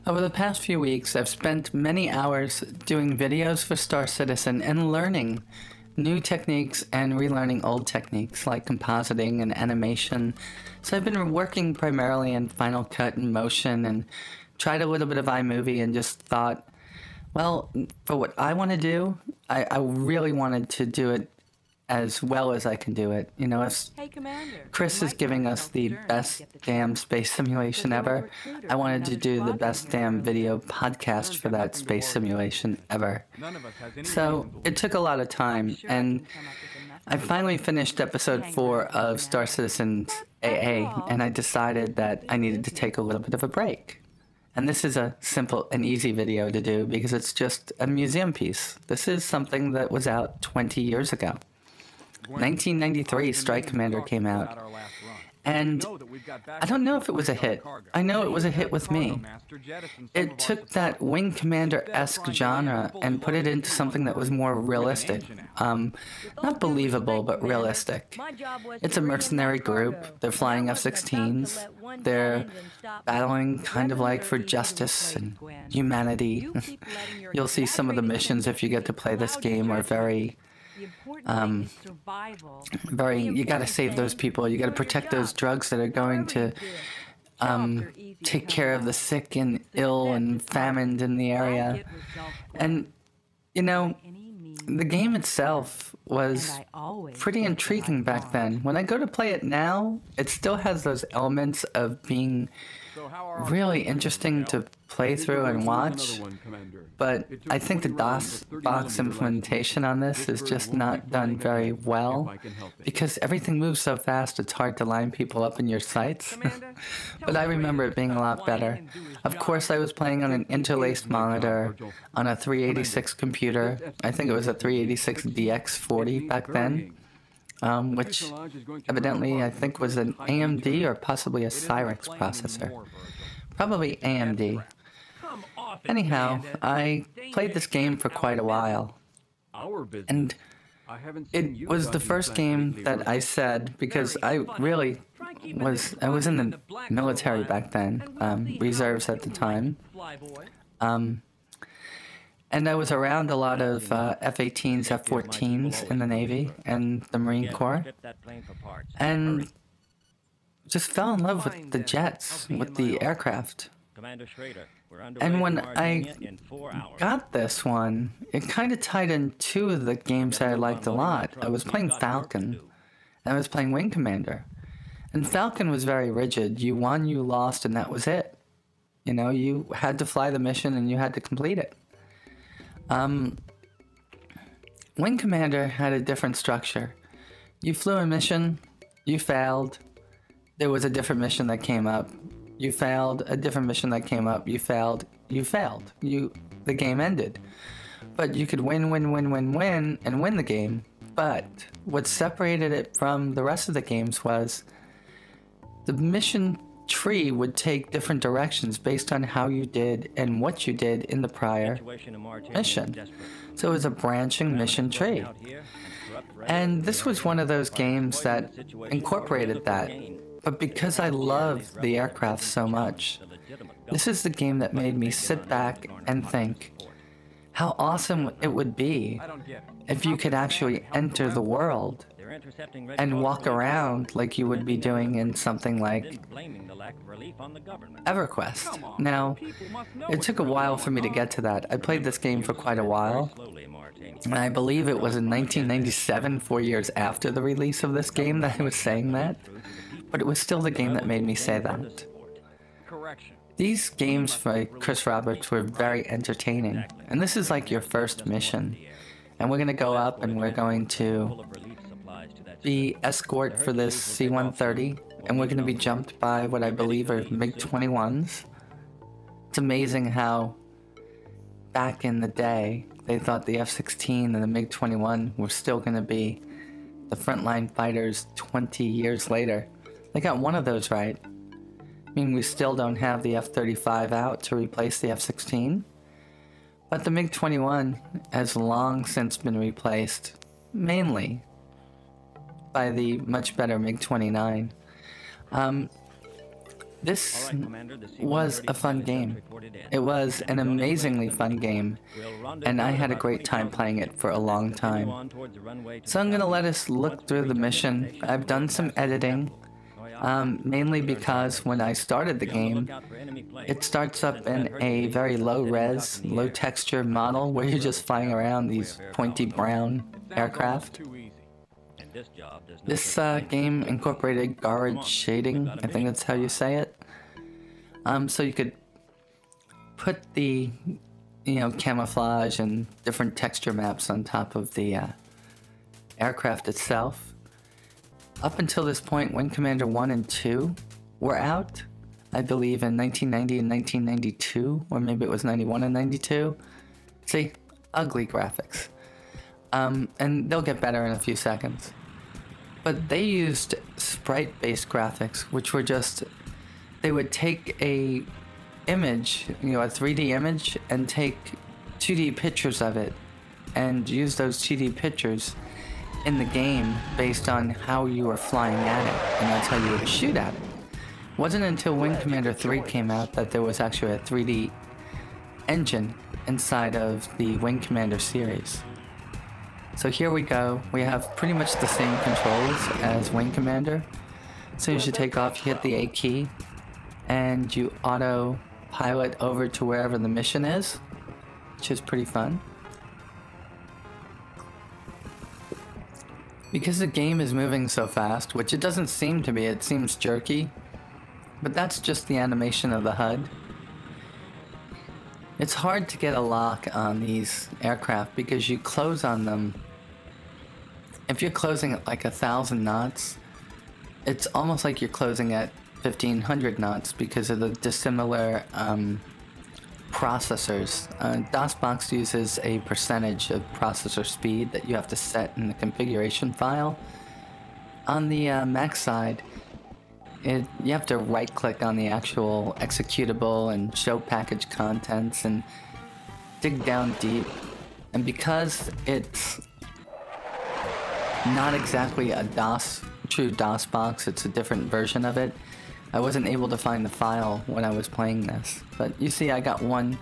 Over the past few weeks, I've spent many hours doing videos for Star Citizen and learning new techniques and relearning old techniques like compositing and animation. So I've been working primarily in Final Cut and Motion and tried a little bit of iMovie and just thought, well, for what I want to do, I really wanted to do it as well as I can do it. You know, if Chris is giving us the best damn space simulation ever, I wanted to do the best damn video podcast for that space simulation ever. So it took a lot of time, and I finally finished episode 4 of Star Citizen SCAA, and I decided that I needed to take a little bit of a break. And this is a simple and easy video to do because it's just a museum piece. This is something that was out 20 years ago. 1993, Strike Commander came out, and I don't know if it was a hit. I know it was a hit with me. It took that Wing Commander-esque genre and put it into something that was more realistic. Not believable, but realistic. It's a mercenary group. They're flying F-16s. They're battling kind of like for justice and humanity. You'll see some of the missions if you get to play this game are very, you gotta save those people, you gotta protect those drugs that are going to take care of the sick and ill and famined in the area. And, you know, the game itself was pretty intriguing back then. When I go to play it now, it still has those elements of being really interesting to play through and watch, but I think the DOS-box implementation on this is just not done very well because everything moves so fast it's hard to line people up in your sights. But I remember it being a lot better. Of course, I was playing on an interlaced monitor on a 386 computer. I think it was a 386 DX40 back then. Which evidently I think was an AMD or possibly a Cyrix processor. Probably AMD. Anyhow, I played this game for quite a while. And it was the first game that I said, because I was in the military back then, reserves at the time. And I was around a lot of F-18s, F-14s in the Navy and the Marine Corps, and just fell in love with the jets, with the aircraft. And when I got this one, it kind of tied in two of the games that I liked a lot. I was playing Falcon, and I was playing Wing Commander. And Falcon was very rigid. You won, you lost, and that was it. You know, you had to fly the mission and you had to complete it. Wing Commander had a different structure. You flew a mission, you failed, there was a different mission that came up, you failed, a different mission that came up, you failed, the game ended. But you could win, and win the game. But what separated it from the rest of the games was the mission tree would take different directions based on how you did and what you did in the prior mission. So it was a branching mission tree. And this was one of those games that incorporated that. But because I love the aircraft so much, this is the game that made me sit back and think how awesome it would be if you could actually enter the world and walk around like you would be doing in something like EverQuest. Now, it took a while for me to get to that. I played this game for quite a while, and I believe it was in 1997, 4 years after the release of this game, that I was saying that, but it was still the game that made me say that. These games by Chris Roberts were very entertaining, and this is like your first mission, and we're going to go up and we're going to be escort for this C-130, and we're going to be jumped by what I believe are MiG-21s. It's amazing how back in the day they thought the F-16 and the MiG-21 were still going to be the frontline fighters 20 years later. They got one of those right. I mean, we still don't have the F-35 out to replace the F-16, But the MiG-21 has long since been replaced, mainly by the much better MiG-29. This was a fun game. It was an amazingly fun game, and I had a great time playing it for a long time. So I'm gonna let us look through the mission. I've done some editing, mainly because when I started the game, it starts up in a very low-res, low-texture model where you're just flying around these pointy brown aircraft. This game incorporated garbage shading, I think that's how you say it. So you could put the, camouflage and different texture maps on top of the aircraft itself. Up until this point, Wing Commander 1 and 2 were out, I believe in 1990 and 1992, or maybe it was 91 and 92. See, ugly graphics. And they'll get better in a few seconds. But they used sprite-based graphics, which were just, they would take a image, a 3D image, and take 2D pictures of it, and use those 2D pictures in the game based on how you were flying at it, and that's how you would shoot at it. It wasn't until Wing Commander 3 came out that there was actually a 3D engine inside of the Wing Commander series. So here we go. We have pretty much the same controls as Wing Commander. As soon as you take off, you hit the A key, and you auto-pilot over to wherever the mission is, which is pretty fun. Because the game is moving so fast, which it doesn't seem to be, it seems jerky, but that's just the animation of the HUD. It's hard to get a lock on these aircraft because you close on them. If you're closing at like 1,000 knots, it's almost like you're closing at 1,500 knots because of the dissimilar processors. DOSBox uses a percentage of processor speed that you have to set in the configuration file. On the Mac side, you have to right-click on the actual executable and show package contents and dig down deep. And because it's not exactly a true DOS box, it's a different version of it, I wasn't able to find the file when I was playing this. But you see I got one,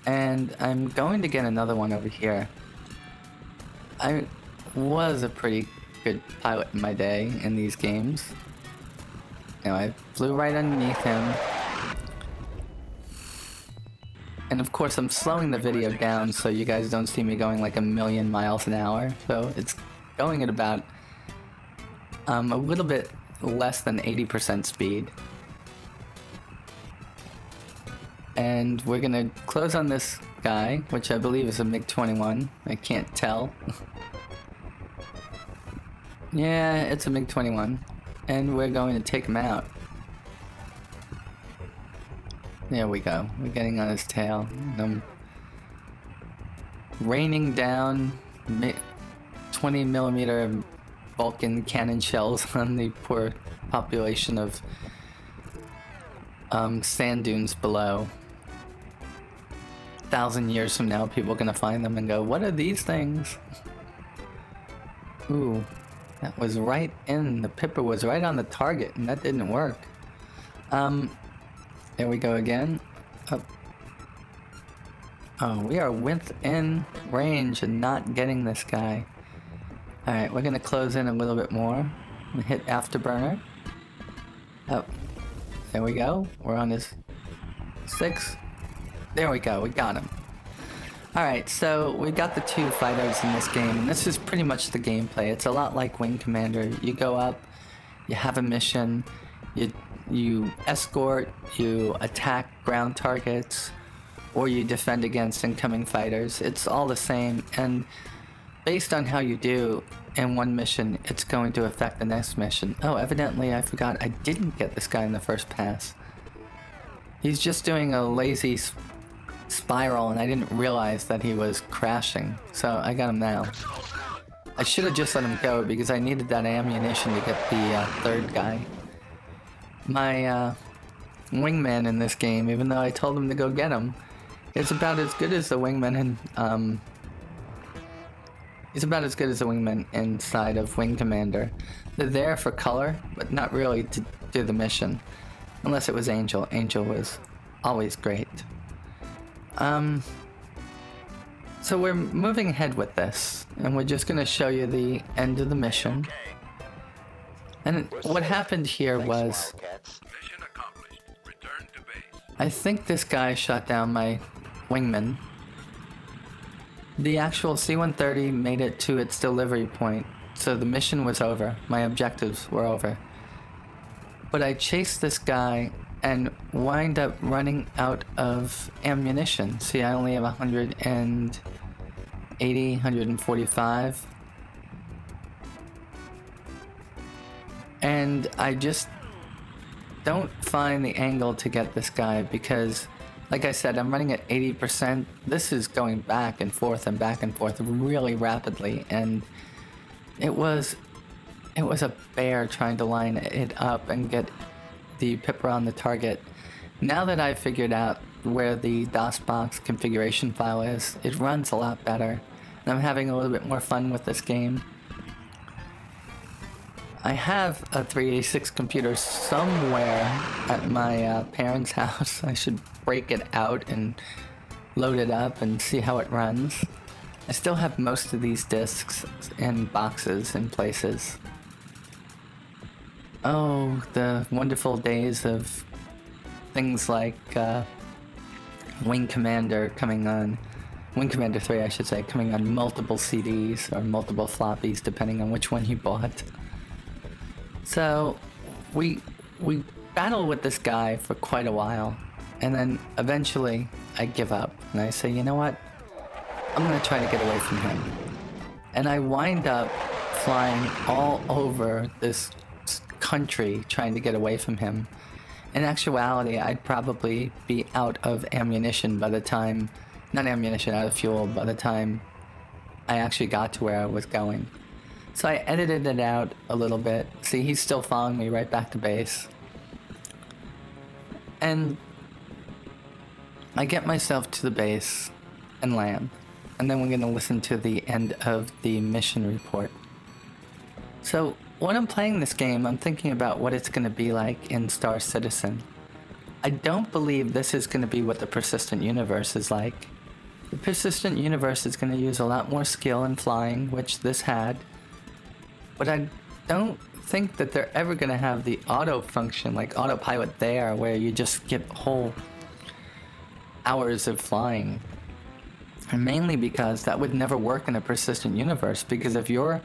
and I'm going to get another one over here. I was a pretty good pilot in my day in these games. I flew right underneath him. And of course I'm slowing the video down so you guys don't see me going like 1,000,000 miles an hour. So it's going at about a little bit less than 80% speed. And we're gonna close on this guy, which I believe is a MiG-21. I can't tell. Yeah, it's a MiG-21. And we're going to take him out. There we go. We're getting on his tail. I'm raining down 20mm Vulcan cannon shells on the poor population of sand dunes below. 1,000 years from now, people are gonna find them and go, "What are these things?" Ooh. That was right in, the pipper was right on the target, and that didn't work. There we go again. Up. Oh, we are within range and not getting this guy. Alright, we're gonna close in a little bit more. And hit afterburner. Up. There we go. We're on his 6. There we go, we got him. Alright, so we got the 2 fighters in this game, and this is pretty much the gameplay. It's a lot like Wing Commander. You go up, you have a mission, you escort, you attack ground targets, or you defend against incoming fighters. It's all the same, and based on how you do in one mission, it's going to affect the next mission. Oh, evidently I forgot I didn't get this guy in the first pass. He's just doing a lazy spiral, and I didn't realize that he was crashing, so I got him now. I should have just let him go because I needed that ammunition to get the third guy. My wingman in this game, even though I told him to go get him, It's about as good as the wingman he's about as good as the wingman inside of Wing Commander. They're there for color, but not really to do the mission. Unless it was Angel. Angel was always great. So we're moving ahead with this, and we're just going to show you the end of the mission. And what happened here was, I think this guy shot down my wingman. The actual C-130 made it to its delivery point, so the mission was over. My objectives were over. But I chased this guy and wind up running out of ammunition. See, I only have 180, 145. And I just don't find the angle to get this guy because, like I said, I'm running at 80%. This is going back and forth really rapidly, and it was a bear trying to line it up and get the Pipper on the target. Now that I've figured out where the DOSBox configuration file is, it runs a lot better, and I'm having a little bit more fun with this game. I have a 386 computer somewhere at my parents' house. I should break it out and load it up and see how it runs. I still have most of these discs in boxes in places. Oh, the wonderful days of things like Wing Commander coming on, Wing Commander 3 I should say, coming on multiple CDs or multiple floppies depending on which one you bought. So we battle with this guy for quite a while, and then eventually I give up and I say, you know what, I'm gonna try to get away from him. And I wind up flying all over this country trying to get away from him. In actuality, I'd probably be out of ammunition by the time, not ammunition, out of fuel by the time I actually got to where I was going. So I edited it out a little bit. See, he's still following me right back to base. And I get myself to the base and land. And then we're going to listen to the end of the mission report. So when I'm playing this game, I'm thinking about what it's going to be like in Star Citizen. I don't believe this is going to be what the Persistent Universe is like. The Persistent Universe is going to use a lot more skill in flying, which this had. But I don't think that they're ever going to have the auto function, like autopilot there, where you just skip whole hours of flying. And mainly because that would never work in a persistent universe, because if you're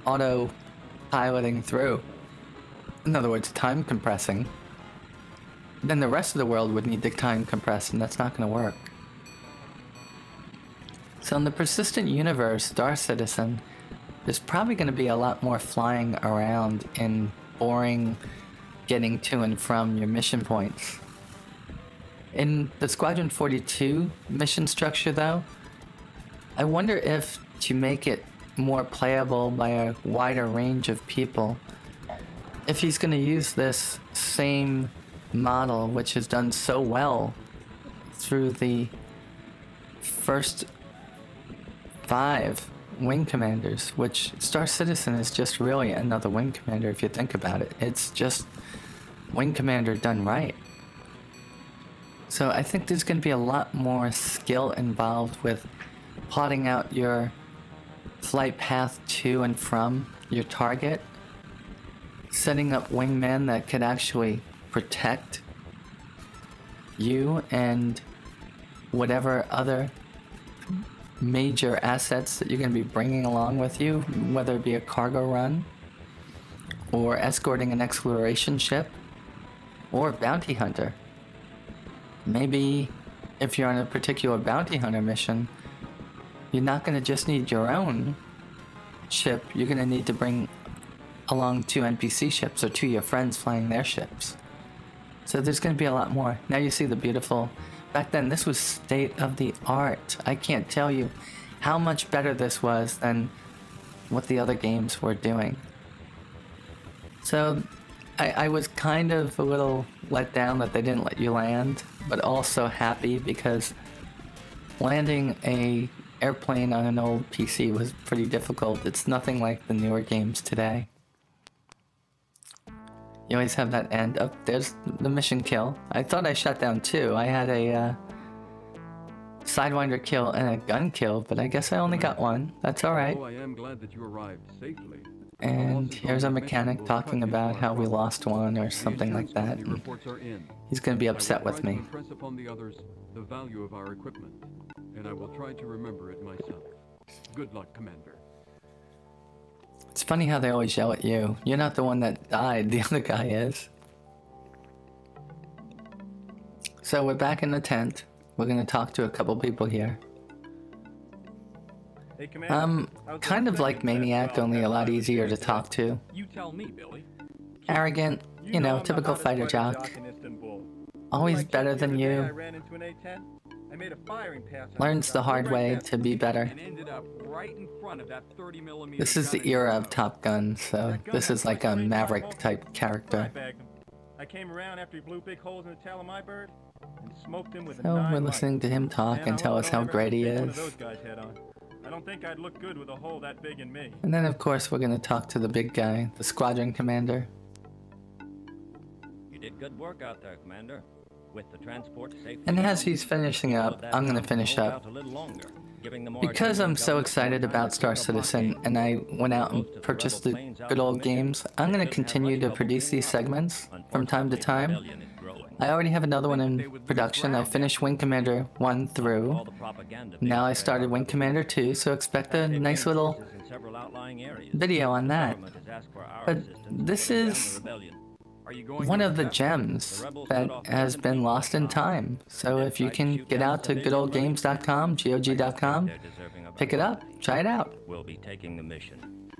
auto-piloting through, in other words, time compressing, then the rest of the world would need to time compress, and that's not going to work. So in the persistent universe, Star Citizen, there's probably going to be a lot more flying around and boring getting to and from your mission points. In the Squadron 42 mission structure though, I wonder if to make it more playable by a wider range of people, if he's going to use this same model which has done so well through the first 5 Wing Commanders, which Star Citizen is just really another Wing Commander if you think about it. It's just Wing Commander done right. So I think there's going to be a lot more skill involved with plotting out your flight path to and from your target, setting up wingmen that could actually protect you and whatever other major assets that you're going to be bringing along with you, whether it be a cargo run or escorting an exploration ship or bounty hunter. Maybe if you're on a particular bounty hunter mission, you're not going to just need your own ship, you're going to need to bring along 2 NPC ships or 2 of your friends flying their ships. So there's going to be a lot more. Now you see the beautiful... Back then, this was state of the art. I can't tell you how much better this was than what the other games were doing. So I was kind of a little let down that they didn't let you land, but also happy because landing a airplane on an old PC was pretty difficult. It's nothing like the newer games today. You always have that end. Oh, there's the mission kill. I thought I shot down two. I had a Sidewinder kill and a gun kill, but I guess I only got one. That's alright. I am glad that you arrived safely. And here's a mechanic talking about how we lost one or something like that. And he's gonna be upset with me. Impress upon the others the value of our equipment, and I will try to remember it myself. Good luck, Commander. It's funny how they always yell at you. You're not the one that died, the other guy is. So we're back in the tent. We're gonna talk to a couple people here. Hey, Commander, Kind of like Maniac, only a lot easier to talk to. You tell me, Billy. Arrogant, you know, typical fighter jock. Always better than you. Learns the hard way to be better. This is the era of Top Gun, so this is like a Maverick type character. I came around after he blew big holes in the tail of my bird and smoked him with a So we're 9 listening to him talk and tell us how great he is. I don't think I'd look good with a hole that big in me. And then of course we're gonna talk to the big guy, the squadron commander. You did good work out there, Commander. With the transport safely. And as he's finishing up, I'm gonna finish up. Because I'm so excited about Star Citizen and I went out and purchased the good old games, I'm gonna continue to produce these segments from time to time. I already have another one in production. I finished Wing Commander 1 through. Now I started Wing Commander 2, so expect a nice little video on that. But this is one of the gems that has been lost in time. So if you can get out to goodoldgames.com, GOG.com, pick it up, try it out. We'll be taking the mission.